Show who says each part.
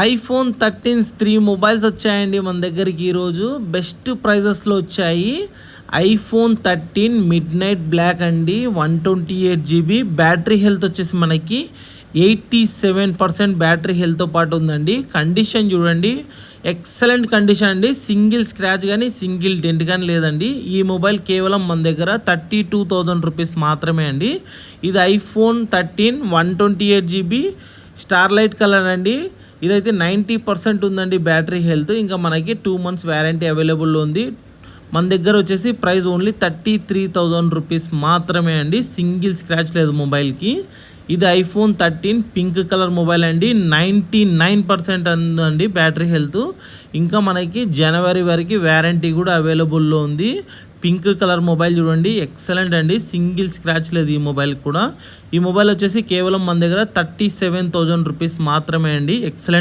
Speaker 1: IPhone 13 3 mobiles వచ్చాయండి మన దగ్గరికి ఈరోజు బెస్ట్ ప్రైజెస్లో వచ్చాయి. ఐఫోన్ 13 మిడ్ నైట్ బ్లాక్ అండి, 128GB బ్యాటరీ హెల్త్ వచ్చేసి మనకి 87% బ్యాటరీ హెల్త్తో పాటు ఉందండి. కండిషన్ చూడండి, ఎక్సలెంట్ కండిషన్ అండి. సింగిల్ స్క్రాచ్ కానీ సింగిల్ డెంట్ కానీ లేదండి. ఈ మొబైల్ కేవలం మన దగ్గర 32,000 రూపీస్ మాత్రమే అండి. ఇది ఐఫోన్ 13 128GB స్టార్లైట్ కలర్ అండి. ఇదైతే 90% ఉందండి బ్యాటరీ హెల్త్. ఇంకా మనకి 2 months వ్యారంటీ అవైలబుల్లో ఉంది. మన దగ్గర వచ్చేసి ప్రైస్ ఓన్లీ 33,000 రూపీస్ మాత్రమే అండి. సింగిల్ స్క్రాచ్ లేదు మొబైల్కి. ఇది ఐఫోన్ 13 పింక్ కలర్ మొబైల్ అండి. 99% ఉందండి బ్యాటరీ హెల్త్. ఇంకా మనకి జనవరి వరకు వ్యారంటీ కూడా అవైలబుల్లో ఉంది. పింక్ కలర్ మొబైల్ చూడండి, ఎక్సలెంట్ అండి. సింగిల్ స్క్రాచ్ లేదు ఈ మొబైల్ కూడా. ఈ మొబైల్ వచ్చేసి కేవలం మన దగ్గర 37,000 రూపీస్ మాత్రమే అండి. ఎక్సలెంట్